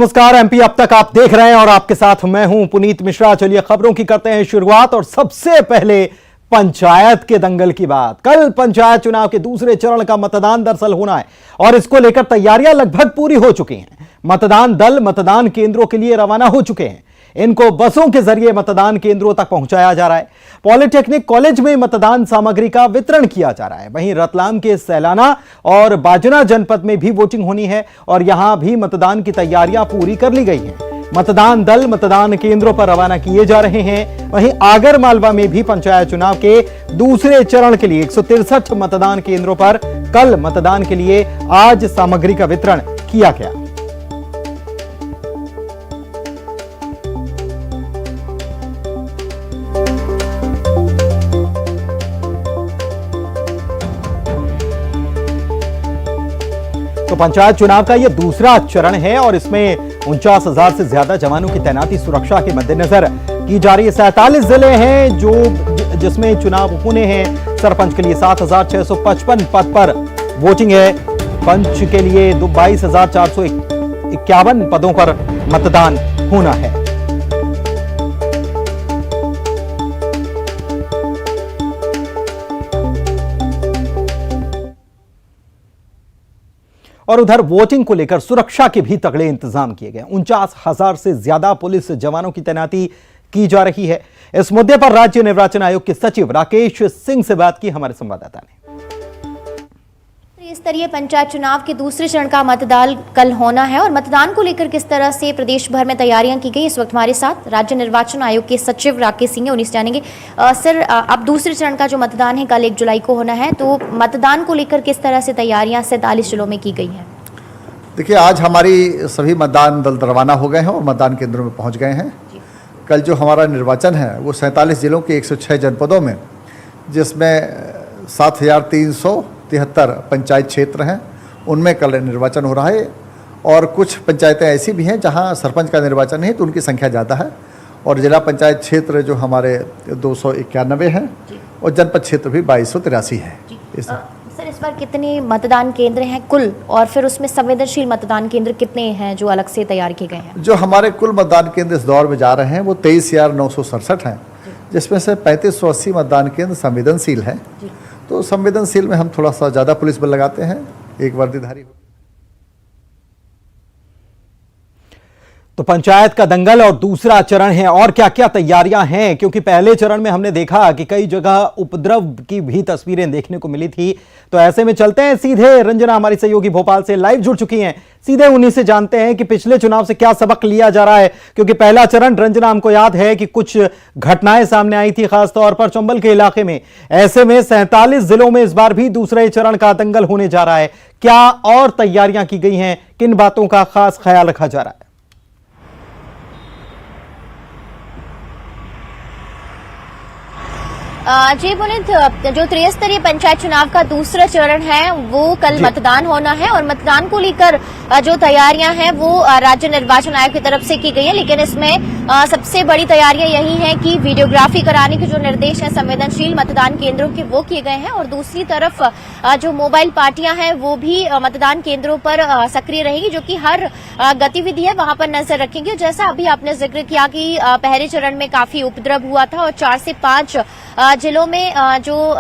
नमस्कार, एमपी अब तक आप देख रहे हैं और आपके साथ मैं हूं पुनीत मिश्रा। चलिए खबरों की करते हैं शुरुआत और सबसे पहले पंचायत के दंगल की बात। कल पंचायत चुनाव के दूसरे चरण का मतदान दरअसल होना है और इसको लेकर तैयारियां लगभग पूरी हो चुकी हैं। मतदान दल मतदान केंद्रों के लिए रवाना हो चुके हैं। इनको बसों के जरिए मतदान केंद्रों तक पहुंचाया जा रहा है। पॉलिटेक्निक कॉलेज में मतदान सामग्री का वितरण किया जा रहा है। वहीं रतलाम के सैलाना और बाजना जनपद में भी वोटिंग होनी है और यहां भी मतदान की तैयारियां पूरी कर ली गई हैं। मतदान दल मतदान केंद्रों पर रवाना किए जा रहे हैं। वहीं आगर मालवा में भी पंचायत चुनाव के दूसरे चरण के लिए 163 मतदान केंद्रों पर कल मतदान के लिए आज सामग्री का वितरण किया गया। तो पंचायत चुनाव का यह दूसरा चरण है और इसमें 49,000 से ज्यादा जवानों की तैनाती सुरक्षा के मद्देनजर की जा रही है। 47 जिले हैं जिसमें चुनाव होने हैं। सरपंच के लिए 7,655 पद पर वोटिंग है। पंच के लिए 22,451 पदों पर मतदान होना है। और उधर वोटिंग को लेकर सुरक्षा के भी तगड़े इंतजाम किए गए। 49,000 से ज्यादा पुलिस जवानों की तैनाती की जा रही है। इस मुद्दे पर राज्य निर्वाचन आयोग के सचिव राकेश सिंह से बात की हमारे संवाददाता ने। स्तरीय पंचायत चुनाव के दूसरे चरण का मतदान कल होना है और मतदान को लेकर किस तरह से प्रदेश भर में तैयारियां की गई, इस वक्त हमारे साथ राज्य निर्वाचन आयोग के सचिव राकेश सिंह है, उन्हीं से जानेंगे। सर, अब दूसरे चरण का जो मतदान है कल 1 जुलाई को होना है, तो मतदान को लेकर किस तरह से तैयारियां 47 जिलों में की गई हैं? देखिए, आज हमारी सभी मतदान दल रवाना हो गए हैं और मतदान केंद्रों में पहुँच गए हैं। कल जो हमारा निर्वाचन है वो 47 जिलों के 106 जनपदों में, जिसमें 7,373 पंचायत क्षेत्र हैं, उनमें कल निर्वाचन हो रहा है। और कुछ पंचायतें ऐसी भी हैं जहां सरपंच का निर्वाचन नहीं, तो उनकी संख्या ज़्यादा है। और जिला पंचायत क्षेत्र जो हमारे 291 हैं और जनपद क्षेत्र भी 2283 है। सर, इस बार कितने मतदान केंद्र हैं कुल, और फिर उसमें संवेदनशील मतदान केंद्र कितने हैं जो अलग से तैयार किए गए हैं? जो हमारे कुल मतदान केंद्र इस दौर में जा रहे हैं वो 23,967 हैं, जिसमें से 3580 मतदान केंद्र संवेदनशील हैं। तो संवेदनशील में हम थोड़ा सा ज़्यादा पुलिस बल लगाते हैं, एक वर्दीधारी। तो पंचायत का दंगल और दूसरा चरण है और क्या क्या तैयारियां हैं, क्योंकि पहले चरण में हमने देखा कि कई जगह उपद्रव की भी तस्वीरें देखने को मिली थी। तो ऐसे में चलते हैं सीधे, रंजना हमारी सहयोगी भोपाल से लाइव जुड़ चुकी हैं, सीधे उन्हीं से जानते हैं कि पिछले चुनाव से क्या सबक लिया जा रहा है। क्योंकि पहला चरण, रंजना, हमको याद है कि कुछ घटनाएं सामने आई थी, खासतौर पर चंबल के इलाके में। ऐसे में 47 जिलों में इस बार भी दूसरे चरण का दंगल होने जा रहा है। क्या और तैयारियां की गई हैं, किन बातों का खास ख्याल रखा जा रहा है? जी पुनीत, जो त्रिस्तरीय पंचायत चुनाव का दूसरा चरण है वो कल मतदान होना है और मतदान को लेकर जो तैयारियां हैं वो राज्य निर्वाचन आयोग की तरफ से की गई है। लेकिन इसमें सबसे बड़ी तैयारियां यही हैं कि वीडियोग्राफी कराने के जो निर्देश हैं संवेदनशील मतदान केंद्रों के वो किए गए हैं और दूसरी तरफ जो मोबाइल पार्टियां हैं वो भी मतदान केंद्रों पर सक्रिय रहेगी, जो कि हर गतिविधि है वहां पर नजर रखेंगे। जैसा अभी आपने जिक्र किया कि पहले चरण में काफी उपद्रव हुआ था और 4 से 5 जिलों में जो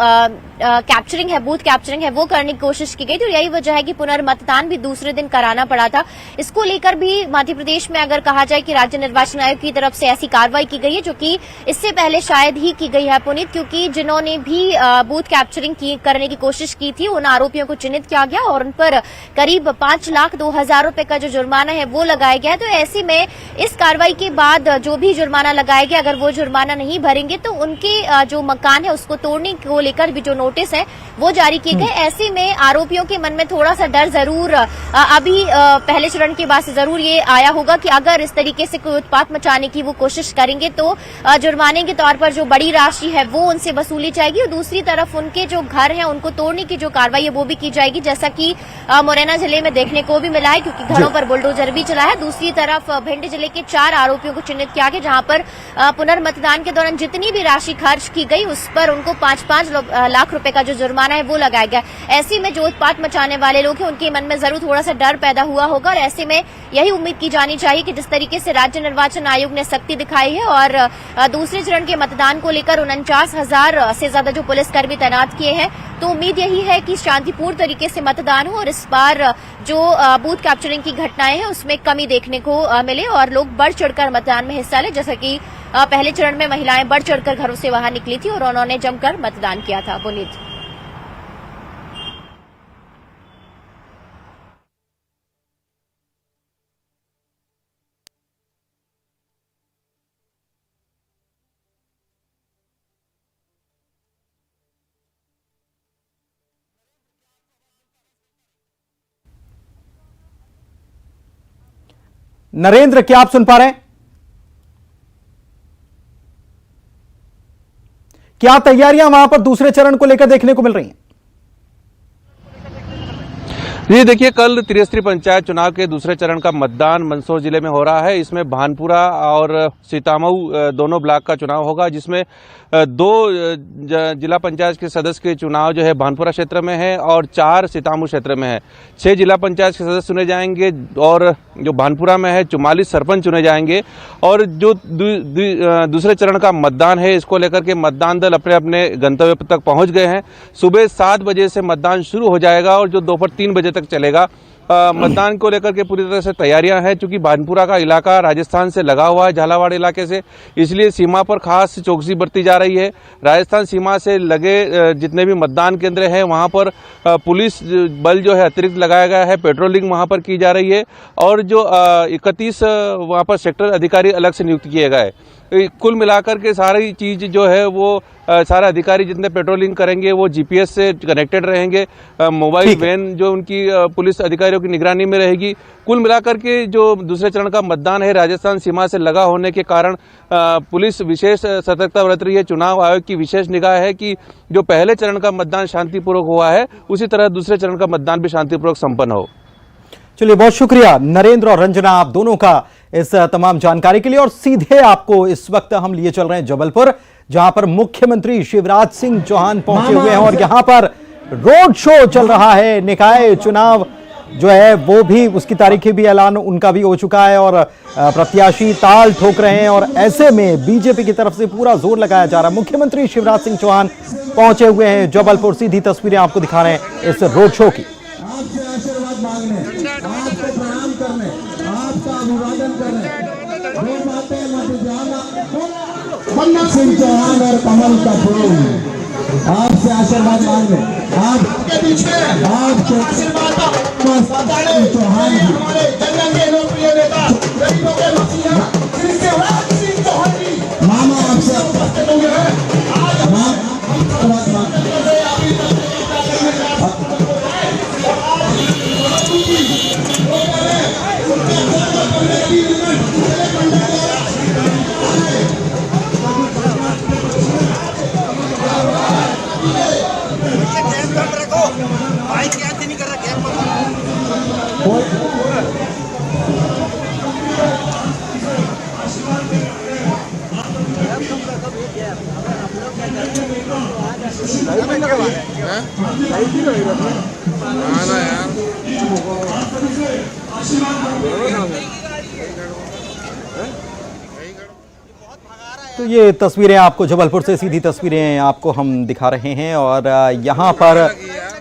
कैप्चरिंग है, बूथ कैप्चरिंग है, वो करने की कोशिश की गई थी। यही वजह है कि पुनर्मतदान भी दूसरे दिन कराना पड़ा था। इसको लेकर भी मध्य प्रदेश में अगर कहा जाए कि राज्य निर्वाचन आयोग की तरफ से ऐसी कार्रवाई की गई है जो कि इससे पहले शायद ही की गई है पुनीत, क्योंकि जिन्होंने भी बूथ कैप्चरिंग करने की कोशिश की थी उन आरोपियों को चिन्हित किया गया और उन पर करीब 5,02,000 रुपए का जो जुर्माना है वो लगाया गया। तो ऐसे में इस कार्रवाई के बाद जो भी जुर्माना लगाया गया, अगर वो जुर्माना नहीं भरेंगे तो उनके जो मकान है उसको तोड़ने को लेकर भी जो नोटिस है वो जारी किए गए। ऐसे में आरोपियों के मन में थोड़ा सा डर जरूर अभी पहले चरण के बाद से जरूर ये आया होगा कि अगर इस तरीके से कोई उत्पात मचाने की वो कोशिश करेंगे तो जुर्माने के तौर पर जो बड़ी राशि है वो उनसे वसूली जाएगी और दूसरी तरफ उनके जो घर हैं उनको तोड़ने की जो कार्रवाई है वो भी की जाएगी, जैसा कि मुरैना जिले में देखने को भी मिला है, क्योंकि घरों पर बुलडोजर भी चला है। दूसरी तरफ भिंड जिले के 4 आरोपियों को चिन्हित किया गया, जहां पर पुनर्मतदान के दौरान जितनी भी राशि खर्च की गई उस पर उनको 5-5 लाख लाख रुपए का जो जुर्माना है वो लगाया गया। ऐसे में जो उत्पात मचाने वाले लोग हैं उनके मन में जरूर थोड़ा सा डर पैदा हुआ होगा और ऐसे में यही उम्मीद की जानी चाहिए कि जिस तरीके से राज्य निर्वाचन आयोग ने सख्ती दिखाई है और दूसरे चरण के मतदान को लेकर 49,000 से ज्यादा जो पुलिसकर्मी तैनात किए हैं, तो उम्मीद यही है कि शांतिपूर्ण तरीके से मतदान हो और इस बार जो बूथ कैप्चरिंग की घटनाएं हैं उसमें कमी देखने को मिले और लोग बढ़ चढ़कर मतदान में हिस्सा लें। जैसा कि पहले चरण में महिलाएं बढ़ चढ़कर घरों से बाहर निकली थी और उन्होंने जमकर मतदान किया था। पुनीत, नरेंद्र, क्या आप सुन पा रहे हैं? क्या तैयारियां वहां पर दूसरे चरण को लेकर देखने को मिल रही हैं? जी देखिए, कल त्रिस्तरीय पंचायत चुनाव के दूसरे चरण का मतदान मंदसौर जिले में हो रहा है। इसमें भानपुरा और सीतामऊ दोनों ब्लॉक का चुनाव होगा, जिसमें 2 जिला पंचायत के सदस्य के चुनाव जो है भानपुरा क्षेत्र में है और 4 सीतामऊ क्षेत्र में है। 6 जिला पंचायत के सदस्य चुने जाएंगे और जो भानपुरा में है 44 सरपंच चुने जाएंगे। और जो दूसरे चरण का मतदान है, इसको लेकर के मतदान दल अपने अपने गंतव्य तक पहुंच गए हैं। सुबह 7 बजे से मतदान शुरू हो जाएगा और जो दोपहर 3 बजे तक चलेगा। मतदान को लेकर के पूरी तरह से तैयारियां हैं, क्योंकि भानपुरा का इलाका राजस्थान से लगा हुआ है, झालावाड़ इलाके से, इसलिए सीमा पर खास चौकसी बरती जा रही है। राजस्थान सीमा से लगे जितने भी मतदान केंद्र हैं वहां पर पुलिस बल जो है अतिरिक्त लगाया गया है, पेट्रोलिंग वहां पर की जा रही है और जो 31 वहां पर सेक्टर अधिकारी अलग से नियुक्त किए गए। कुल मिलाकर के सारी चीज जो है वो सारे अधिकारी जितने पेट्रोलिंग करेंगे वो जीपीएस से कनेक्टेड रहेंगे। मोबाइल वैन जो उनकी पुलिस अधिकारियों की निगरानी में रहेगी। कुल मिलाकर के जो दूसरे चरण का मतदान है राजस्थान सीमा से लगा होने के कारण पुलिस विशेष सतर्कता बरत रही है। चुनाव आयोग की विशेष निगाह है कि जो पहले चरण का मतदान शांतिपूर्वक हुआ है, उसी तरह दूसरे चरण का मतदान भी शांतिपूर्वक संपन्न हो। चलिए, बहुत शुक्रिया नरेंद्र और रंजना आप दोनों का इस तमाम जानकारी के लिए। और सीधे आपको इस वक्त हम लिए चल रहे हैं जबलपुर, जहां पर मुख्यमंत्री शिवराज सिंह चौहान पहुंचे हुए हैं और यहां पर रोड शो चल रहा है। निकाय चुनाव जो है वो भी, उसकी तारीखें भी ऐलान उनका भी हो चुका है और प्रत्याशी ताल ठोक रहे हैं और ऐसे में बीजेपी की तरफ से पूरा जोर लगाया जा रहा है। मुख्यमंत्री शिवराज सिंह चौहान पहुंचे हुए हैं जबलपुर। सीधी तस्वीरें आपको दिखा रहे हैं इस रोड शो की। आपसे आशीर्वाद मांगने, आपको प्रणाम करने, आपका अभिवादन करने, दो बातें मत जाना। बन्ना सिंह चौहान और कमल का फूल आपसे आशीर्वाद मांगने, आपके पीछे आपके आशीर्वाद चौहान जी, हमारे जनगण के लोकप्रिय नेता, गरीबों के मसीहा श्री शिवराज सिंह चौहान जी, मामा आपसे उपस्थित हुए हैं। आज हम आशीर्वाद मांगते हैं। तो ये तस्वीरें आपको जबलपुर से, सीधी तस्वीरें आपको हम दिखा रहे हैं और यहाँ पर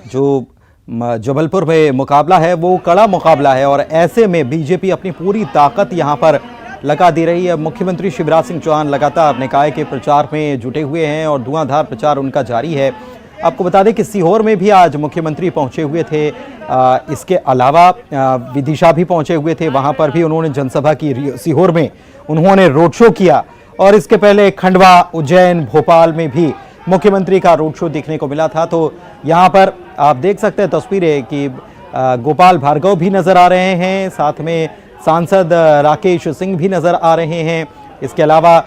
जो जबलपुर में मुकाबला है वो कड़ा मुकाबला है और ऐसे में बीजेपी अपनी पूरी ताकत यहाँ पर लगा दे रही है। मुख्यमंत्री शिवराज सिंह चौहान लगातार निकाय के प्रचार में जुटे हुए हैं और धुआंधार प्रचार उनका जारी है। आपको बता दें कि सीहोर में भी आज मुख्यमंत्री पहुंचे हुए थे। इसके अलावा विदिशा भी पहुंचे हुए थे, वहां पर भी उन्होंने जनसभा की। सीहोर में उन्होंने रोड शो किया और इसके पहले खंडवा, उज्जैन, भोपाल में भी मुख्यमंत्री का रोड शो देखने को मिला था। तो यहाँ पर आप देख सकते हैं तस्वीरें कि गोपाल भार्गव भी नजर आ रहे हैं, साथ में सांसद राकेश सिंह भी नजर आ रहे हैं। इसके अलावा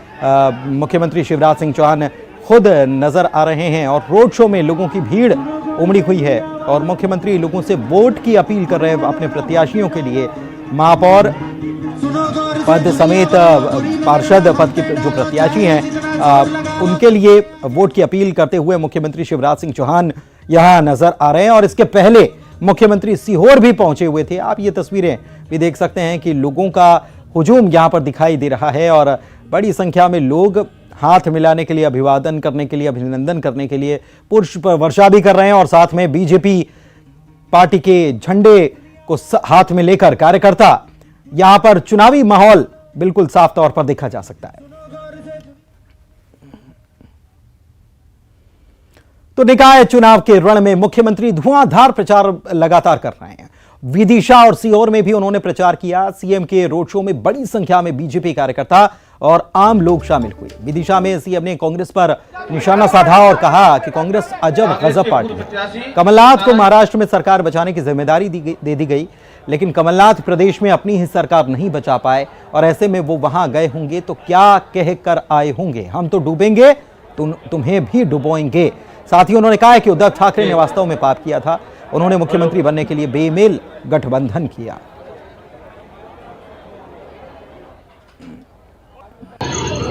मुख्यमंत्री शिवराज सिंह चौहान खुद नजर आ रहे हैं और रोड शो में लोगों की भीड़ उमड़ी हुई है और मुख्यमंत्री लोगों से वोट की अपील कर रहे हैं अपने प्रत्याशियों के लिए। महापौर पद समेत पार्षद पद के जो प्रत्याशी हैं उनके लिए वोट की अपील करते हुए मुख्यमंत्री शिवराज सिंह चौहान यहां नजर आ रहे हैं। और इसके पहले मुख्यमंत्री सीहोर भी पहुंचे हुए थे। आप ये तस्वीरें भी देख सकते हैं कि लोगों का हुजूम यहां पर दिखाई दे रहा है और बड़ी संख्या में लोग हाथ मिलाने के लिए, अभिवादन करने के लिए, अभिनंदन करने के लिए पुष्प वर्षा भी कर रहे हैं और साथ में बीजेपी पार्टी के झंडे को हाथ में लेकर कार्यकर्ता यहां पर चुनावी माहौल बिल्कुल साफ तौर पर देखा जा सकता है। तो निकाय चुनाव के रण में मुख्यमंत्री धुआंधार प्रचार लगातार कर रहे हैं। विदिशा और सीहोर में भी उन्होंने प्रचार किया। सीएम के रोड शो में बड़ी संख्या में बीजेपी कार्यकर्ता और आम लोग शामिल हुए। विदिशा में सीएम ने कांग्रेस पर निशाना साधा और कहा कि कांग्रेस अजब गजब पार्टी है। कमलनाथ को महाराष्ट्र में सरकार बचाने की जिम्मेदारी दे दी गई, लेकिन कमलनाथ प्रदेश में अपनी ही सरकार नहीं बचा पाए और ऐसे में वो वहां गए होंगे तो क्या कह कर आए होंगे, हम तो डूबेंगे तुम्हें भी डुबोएंगे। साथ ही उन्होंने कहा कि उद्धव ठाकरे ने वास्तव में पाप किया था। उन्होंने मुख्यमंत्री बनने के लिए बेमेल गठबंधन किया।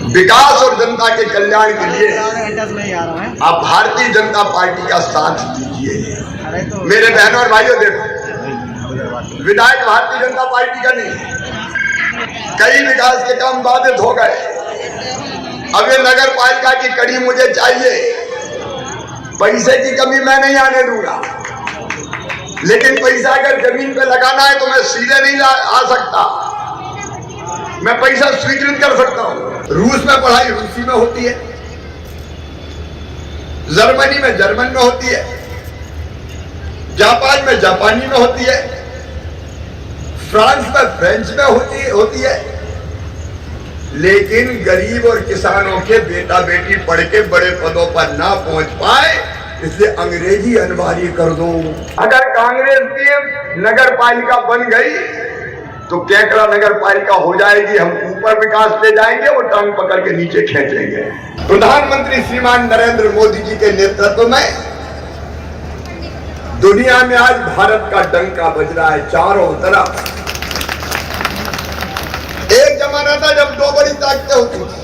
विकास और जनता के कल्याण के लिए आप भारतीय जनता पार्टी का साथ दीजिए। मेरे बहनों और भाइयों, देखो, विधायक भारतीय जनता पार्टी का नहीं, कई विकास के काम बाधित हो गए। अब ये नगर पालिका की कड़ी मुझे चाहिए। पैसे की कमी मैं नहीं आने दूंगा, लेकिन पैसा अगर जमीन पे लगाना है तो मैं सीधे नहीं आ सकता। मैं पैसा स्वीकृत कर सकता हूं। रूस में पढ़ाई रूसी में होती है, जर्मनी में जर्मन में होती है, जापान में जापानी में होती है, फ्रांस में फ्रेंच में होती है। लेकिन गरीब और किसानों के बेटा बेटी पढ़ के बड़े पदों पर ना पहुंच पाए, इसलिए अंग्रेजी अनिवार्य कर दो। अगर कांग्रेस की नगर पालिका बन गई तो केकड़ा नगर पालिका हो जाएगी। हम ऊपर विकास ले जाएंगे, वो टांग पकड़ के नीचे खींचेंगे। प्रधानमंत्री श्रीमान नरेंद्र मोदी जी के नेतृत्व में दुनिया में आज भारत का डंका बज रहा है चारों तरफ। एक जमाना था जब दो बड़ी ताकतें होती थी,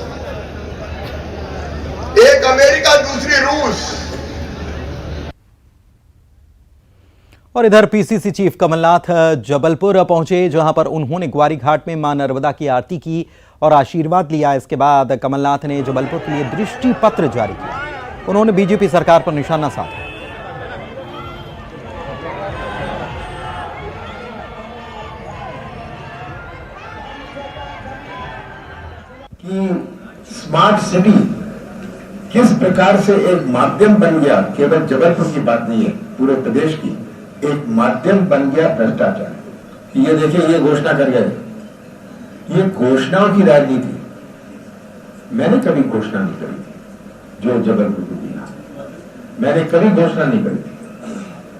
एक अमेरिका, दूसरी रूस। और इधर पीसीसी चीफ कमलनाथ जबलपुर पहुंचे, जहां पर उन्होंने ग्वारी घाट में मां नर्मदा की आरती की और आशीर्वाद लिया। इसके बाद कमलनाथ ने जबलपुर के लिए दृष्टि पत्र जारी किया। उन्होंने बीजेपी सरकार पर निशाना साधा। कि स्मार्ट सिटी किस प्रकार से एक माध्यम बन गया, केवल जबलपुर की बात नहीं है, पूरे प्रदेश की एक माध्यम बन गया भ्रष्टाचार। ये देखिए, ये घोषणा कर गए, ये घोषणाओं की राजनीति। मैंने कभी घोषणा नहीं करी थी जो जबलपुर को दिया, मैंने कभी घोषणा नहीं करी थी।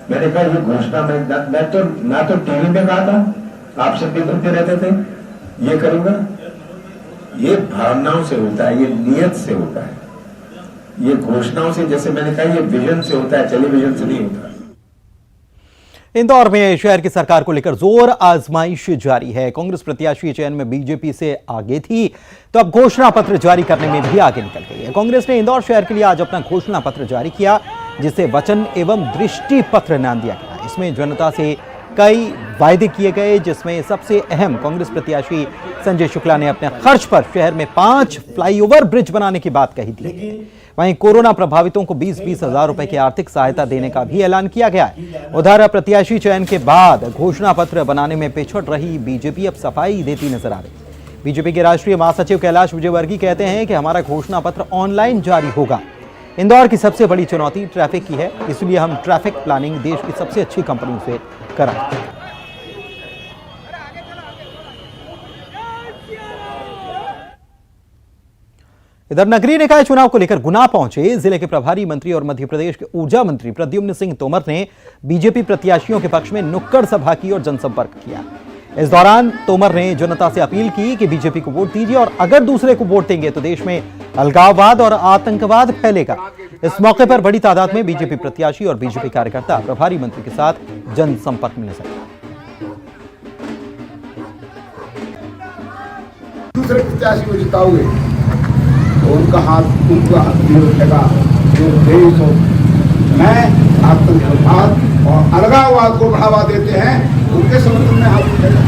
मैंने कहा ये घोषणा मैं तो ना तो टीवी में कहा था, आप सब भी सुनते रहते थे, ये करूंगा। ये भावनाओं से होता है, ये नियत से होता है, ये घोषणाओं से, जैसे मैंने कहा, ये विजन से होता है, टेलीविजन से नहीं होता। इंदौर में शहर की सरकार को लेकर जोर आजमाइश जारी है। कांग्रेस प्रत्याशी चयन में बीजेपी से आगे थी, तो अब घोषणा पत्र जारी करने में भी आगे निकल गई है। कांग्रेस ने इंदौर शहर के लिए आज अपना घोषणा पत्र जारी किया, जिसे वचन एवं दृष्टि पत्र नाम दिया गया। इसमें जनता से कई वायदे किए गए, जिसमें सबसे अहम कांग्रेस प्रत्याशी संजय शुक्ला ने अपने खर्च पर शहर में 5 फ्लाईओवर ब्रिज बनाने की बात कही थी। वहीं कोरोना प्रभावितों को 20-20 हजार रुपए की आर्थिक सहायता देने का भी ऐलान किया गया है। उधर प्रत्याशी चयन के बाद घोषणा पत्र बनाने में पिछड़ रही बीजेपी अब सफाई देती नजर आ रही। बीजेपी के राष्ट्रीय महासचिव कैलाश विजयवर्गीय कहते हैं कि हमारा घोषणा पत्र ऑनलाइन जारी होगा। इंदौर की सबसे बड़ी चुनौती ट्रैफिक की है, इसलिए हम ट्रैफिक प्लानिंग देश की सबसे अच्छी कंपनियों से कराएंगे। इधर नगरीय निकाय चुनाव को लेकर गुना पहुंचे जिले के प्रभारी मंत्री और मध्य प्रदेश के ऊर्जा मंत्री प्रद्युम्न सिंह तोमर ने बीजेपी प्रत्याशियों के पक्ष में नुक्कड़ सभा की और जनसंपर्क किया। इस दौरान तोमर ने जनता से अपील की कि बीजेपी को वोट दीजिए और अगर दूसरे को वोट देंगे तो देश में अलगाववाद और आतंकवाद फैलेगा। इस मौके पर बड़ी तादाद में बीजेपी प्रत्याशी और बीजेपी कार्यकर्ता प्रभारी मंत्री के साथ जनसंपर्क में नजर आए। दूसरे प्रत्याशी को जिताओगे तो उनका हाथ उठेगा जो देश और मैं आतंकवाद और अलगाववाद को बढ़ावा देते हैं उनके समर्थन में हाथ उठेगा।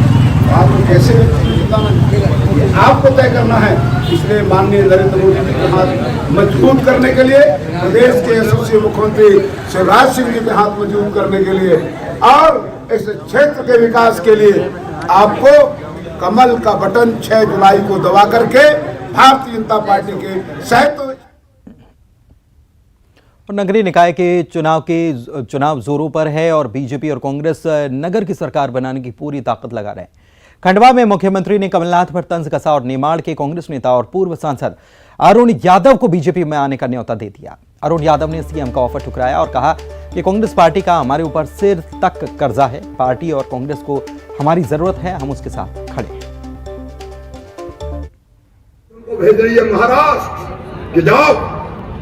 आपको कैसे ये आपको तय करना है। इसलिए माननीय नरेंद्र मोदी जी के हाथ मजबूत करने के लिए, प्रदेश के यशस्वी मुख्यमंत्री शिवराज सिंह जी के हाथ मजबूत करने के लिए और इस क्षेत्र के विकास के लिए आपको कमल का बटन 6 जुलाई को दबा करके भारतीय जनता पार्टी के सहयोग। नगरीय निकाय के चुनाव जोरों पर है और बीजेपी और कांग्रेस नगर की सरकार बनाने की पूरी ताकत लगा रहे हैं। खंडवा में मुख्यमंत्री ने कमलनाथ पर तंज कसा और निमाड़ के कांग्रेस नेता और पूर्व सांसद अरुण यादव को बीजेपी में आने का न्योता दे दिया। अरुण यादव ने सीएम का ऑफर ठुकराया और कहा कि कांग्रेस पार्टी का हमारे ऊपर सिर तक कर्जा है, पार्टी और कांग्रेस को हमारी जरूरत है, हम उसके साथ खड़े हैं। भेज रही है महाराष्ट्र कि जाओ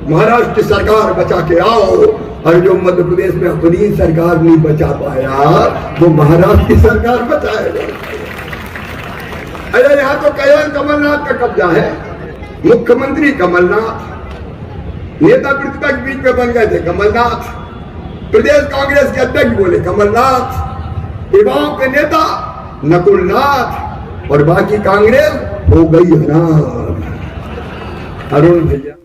महाराष्ट्र की सरकार बचा के आओ, और जो मध्य प्रदेश में अपनी सरकार नहीं बचा पाया वो महाराष्ट्र की सरकार बचाएगा। अरे यहाँ तो कल्याण कमलनाथ का कब्जा है। मुख्यमंत्री कमलनाथ, नेता प्रतिपक्ष बीच में बन गए थे कमलनाथ, प्रदेश कांग्रेस के अध्यक्ष बोले कमलनाथ, युवाओं के नेता नकुलनाथ और बाकी कांग्रेस हो गई अनाथ। अरुण भैया।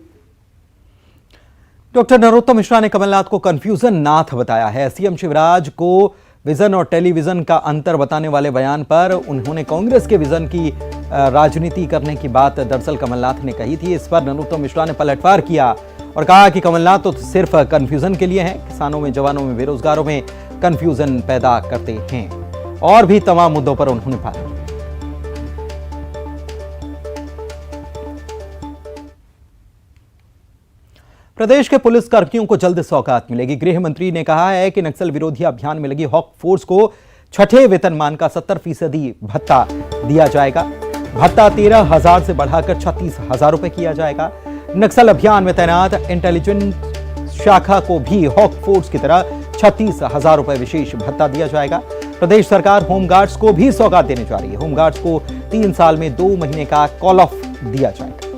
डॉक्टर नरोत्तम मिश्रा ने कमलनाथ को कंफ्यूजन नाथ बताया है। सीएम शिवराज को विजन और टेलीविजन का अंतर बताने वाले बयान पर उन्होंने कांग्रेस के विजन की राजनीति करने की बात दरअसल कमलनाथ ने कही थी। इस पर नरोत्तम मिश्रा ने पलटवार किया और कहा कि कमलनाथ तो सिर्फ कंफ्यूजन के लिए हैं, किसानों में, जवानों में, बेरोजगारों में कंफ्यूजन पैदा करते हैं। और भी तमाम मुद्दों पर उन्होंने बात की। प्रदेश के पुलिस कर्मियों को जल्द सौगात मिलेगी। गृह मंत्री ने कहा है कि नक्सल विरोधी अभियान में लगी हॉक फोर्स को 6ठे वेतनमान का 70% भत्ता दिया जाएगा। भत्ता 13,000 से बढ़ाकर 36,000 रुपए किया जाएगा। नक्सल अभियान में तैनात इंटेलिजेंस शाखा को भी हॉक फोर्स की तरह 36,000 रुपए विशेष भत्ता दिया जाएगा। प्रदेश सरकार होमगार्ड्स को भी सौगात देने जा रही है। होमगार्ड्स को 3 साल में 2 महीने का कॉल ऑफ दिया जाएगा।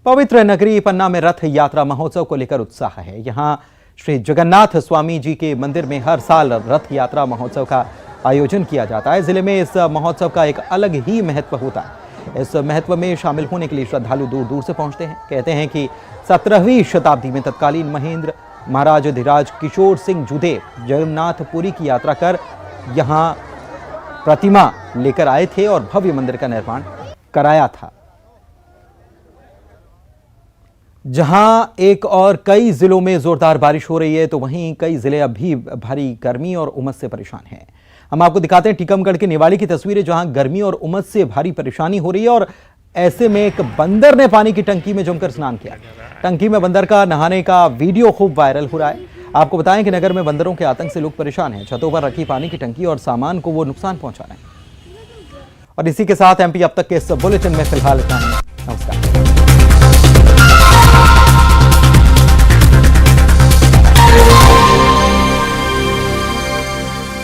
पवित्र नगरी पन्ना में रथ यात्रा महोत्सव को लेकर उत्साह है। यहां श्री जगन्नाथ स्वामी जी के मंदिर में हर साल रथ यात्रा महोत्सव का आयोजन किया जाता है। जिले में इस महोत्सव का एक अलग ही महत्व होता है। इस महत्व में शामिल होने के लिए श्रद्धालु दूर दूर से पहुंचते हैं। कहते हैं कि 17वीं शताब्दी में तत्कालीन महेंद्र महाराज धीराज किशोर सिंह जुदेव जगन्नाथपुरी की यात्रा कर यहां प्रतिमा लेकर आए थे और भव्य मंदिर का निर्माण कराया था। जहां एक और कई जिलों में जोरदार बारिश हो रही है तो वहीं कई जिले अब भी भारी गर्मी और उमस से परेशान हैं। हम आपको दिखाते हैं टीकमगढ़ के निवाड़ी की तस्वीरें, जहां गर्मी और उमस से भारी परेशानी हो रही है और ऐसे में एक बंदर ने पानी की टंकी में जमकर स्नान किया। टंकी में बंदर का नहाने का वीडियो खूब वायरल हो रहा है। आपको बताएं कि नगर में बंदरों के आतंक से लोग परेशान हैं। छतों पर रखी पानी की टंकी और सामान को वो नुकसान पहुंचा रहे हैं। और इसी के साथ एमपी अब तक के इस बुलेटिन में फिलहाल इतना ही।